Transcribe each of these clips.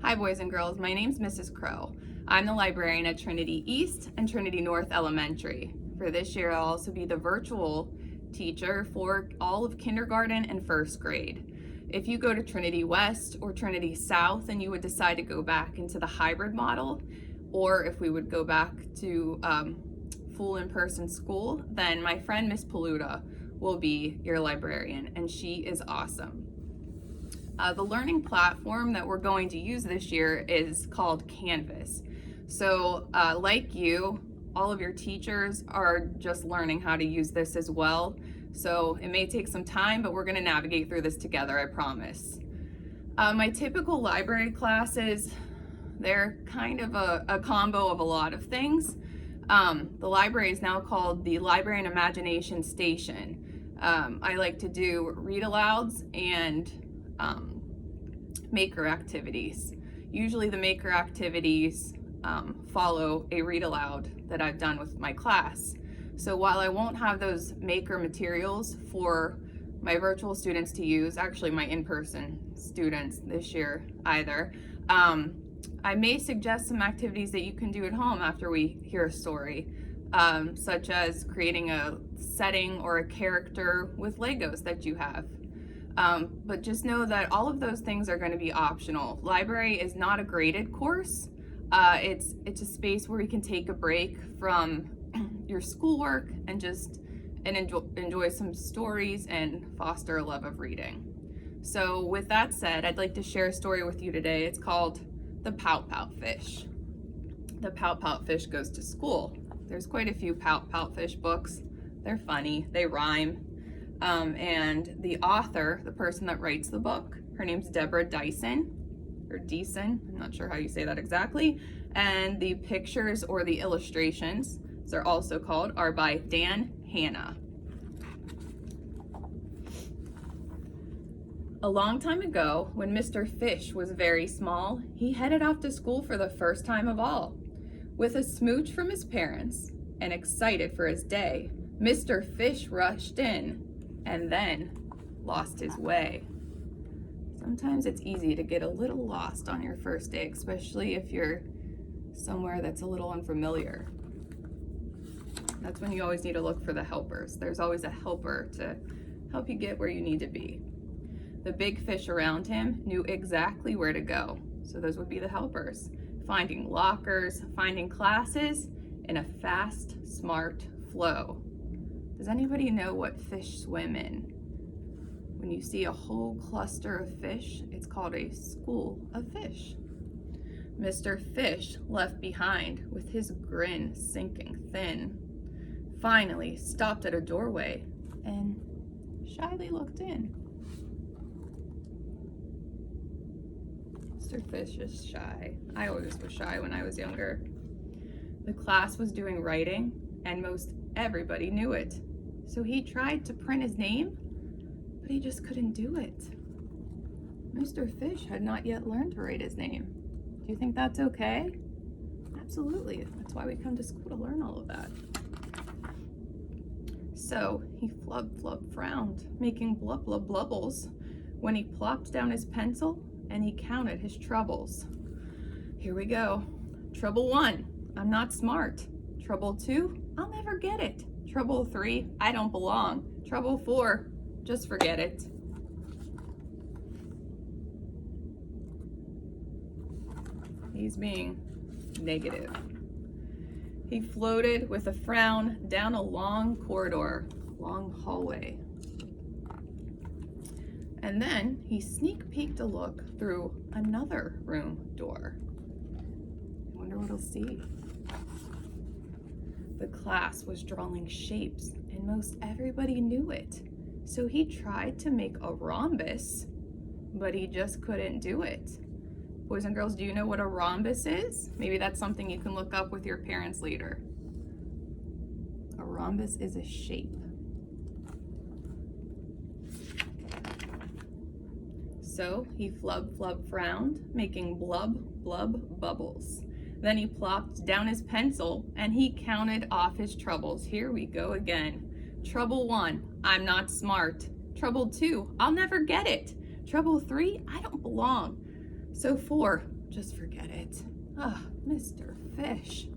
Hi boys and girls, my name's Mrs. Crow. I'm the librarian at Trinity East and Trinity North Elementary. For this year, I'll also be the virtual teacher for all of kindergarten and first grade. If you go to Trinity West or Trinity South and you would decide to go back into the hybrid model, or if we would go back to full in-person school, then my friend Miss Pout will be your librarian, and she is awesome. The learning platform that we're going to use this year is called Canvas. So like you, all of your teachers are just learning how to use this as well. So it may take some time, but we're going to navigate through this together, I promise. My typical library classes, they're kind of a combo of a lot of things. The library is now called the Library and Imagination Station. I like to do read-alouds and maker activities. Usually the maker activities follow a read aloud that I've done with my class. So while I won't have those maker materials for my virtual students to use, actually my in-person students this year either, I may suggest some activities that you can do at home after we hear a story, such as creating a setting or a character with Legos that you have. But just know that all of those things are going to be optional. Library is not a graded course. It's a space where you can take a break from your schoolwork and enjoy some stories and foster a love of reading. So with that said, I'd like to share a story with you today. It's called The Pout Fish. The Pout Fish Goes to School. There's quite a few Pout Fish books. They're funny, they rhyme. And the author, the person that writes the book, her name's Deborah Dyson, or Deason, I'm not sure how you say that exactly. And the pictures or the illustrations, as they're also called, are by Dan Hanna. A long time ago, when Mr. Fish was very small, he headed off to school for the first time of all. With a smooch from his parents and excited for his day, Mr. Fish rushed in and then lost his way. Sometimes it's easy to get a little lost on your first day, especially if you're somewhere that's a little unfamiliar. That's when you always need to look for the helpers. There's always a helper to help you get where you need to be. The big fish around him knew exactly where to go, so those would be the helpers. Finding lockers, finding classes in a fast, smart flow. Does anybody know what fish swim in? When you see a whole cluster of fish, it's called a school of fish. Mr. Fish, left behind with his grin sinking thin, finally stopped at a doorway and shyly looked in. Mr. Fish is shy. I always was shy when I was younger. The class was doing writing and most everybody knew it. So he tried to print his name, but he just couldn't do it. Mr. Fish had not yet learned to write his name. Do you think that's okay? Absolutely. That's why we come to school, to learn all of that. So he frowned, making blubbles when he plopped down his pencil and he counted his troubles. Here we go. Trouble 1, I'm not smart. Trouble 2, I'll never get it. Trouble 3, I don't belong. Trouble 4, just forget it. He's being negative. He floated with a frown down a long corridor, long hallway. And then he sneak peeked a look through another room door. I wonder what he'll see. The class was drawing shapes, and most everybody knew it. So he tried to make a rhombus, but he just couldn't do it. Boys and girls, do you know what a rhombus is? Maybe that's something you can look up with your parents later. A rhombus is a shape. So he frowned, making blub bubbles. Then he plopped down his pencil and he counted off his troubles. Here we go again. Trouble 1, I'm not smart. Trouble 2, I'll never get it. Trouble 3, I don't belong. So 4, just forget it. Ah, Mr. Fish.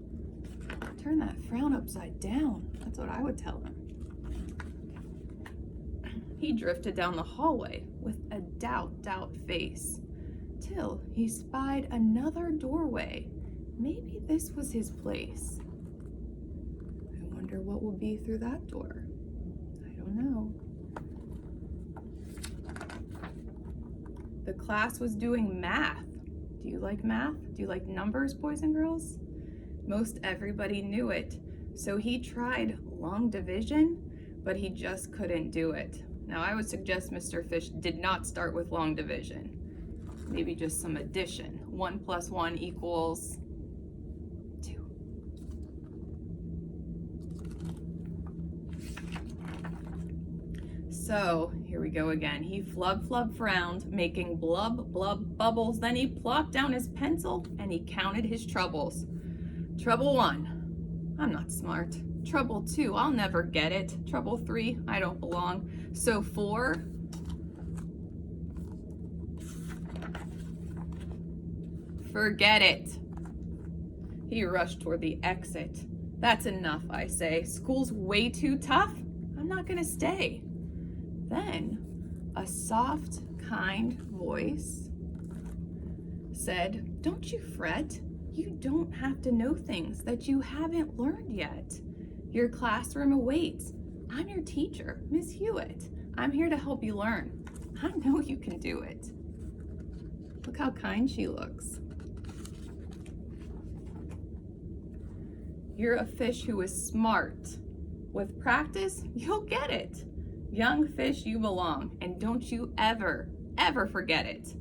Turn that frown upside down. That's what I would tell him. He drifted down the hallway with a doubt face, till he spied another doorway. Maybe this was his place. I wonder what will be through that door. I don't know. The class was doing math. Do you like math? Do you like numbers, boys and girls? Most everybody knew it. So he tried long division, but he just couldn't do it. Now I would suggest Mr. Fish did not start with long division. Maybe just some addition. 1 + 1 = 2. So here we go again. He frowned, making blub bubbles. Then he plopped down his pencil and he counted his troubles. Trouble 1, I'm not smart. Trouble 2, I'll never get it. Trouble 3, I don't belong. So 4, forget it. He rushed toward the exit. That's enough, I say. School's way too tough. I'm not gonna stay. Then a soft, kind voice said, don't you fret. You don't have to know things that you haven't learned yet. Your classroom awaits. I'm your teacher, Miss Hewitt. I'm here to help you learn. I know you can do it. Look how kind she looks. You're a fish who is smart. With practice, you'll get it. Young fish, you belong, and don't you ever forget it.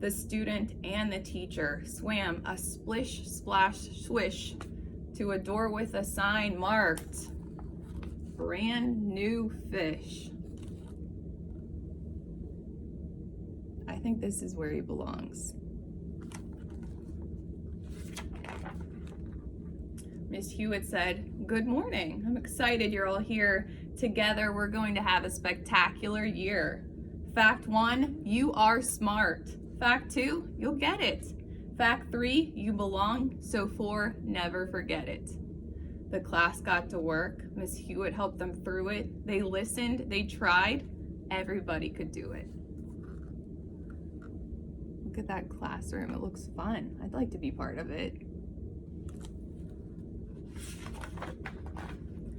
The student and the teacher swam a splish, splash, swish to a door with a sign marked, brand new fish. I think this is where he belongs. Miss Hewitt said, good morning. I'm excited you're all here. Together, we're going to have a spectacular year. Fact 1, you are smart. Fact 2, you'll get it. Fact 3, you belong. So 4, never forget it. The class got to work. Miss Hewitt helped them through it. They listened, they tried. Everybody could do it. Look at that classroom, it looks fun. I'd like to be part of it.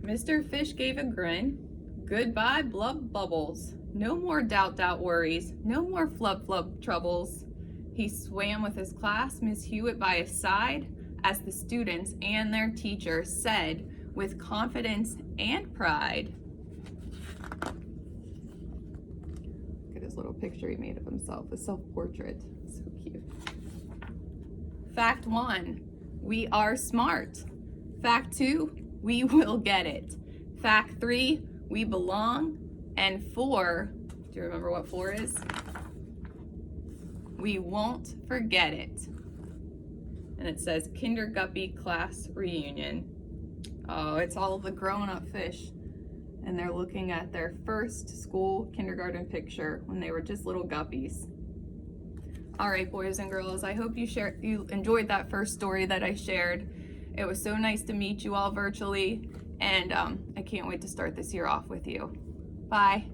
Mr. Fish gave a grin. Goodbye, blub bubbles. No more doubt worries. No more flub troubles. He swam with his class, Miss Hewitt by his side, as the students and their teacher said with confidence and pride. Look at his little picture he made of himself, a self-portrait. So cute. Fact 1, we are smart. Fact 2, we will get it. Fact 3, we belong. And 4, do you remember what 4 is? We won't forget it. And it says Kinderguppy class reunion. Oh, it's all the grown-up fish. And they're looking at their first school kindergarten picture when they were just little guppies. All right, boys and girls, I hope you enjoyed that first story that I shared. It was so nice to meet you all virtually, and I can't wait to start this year off with you. Bye.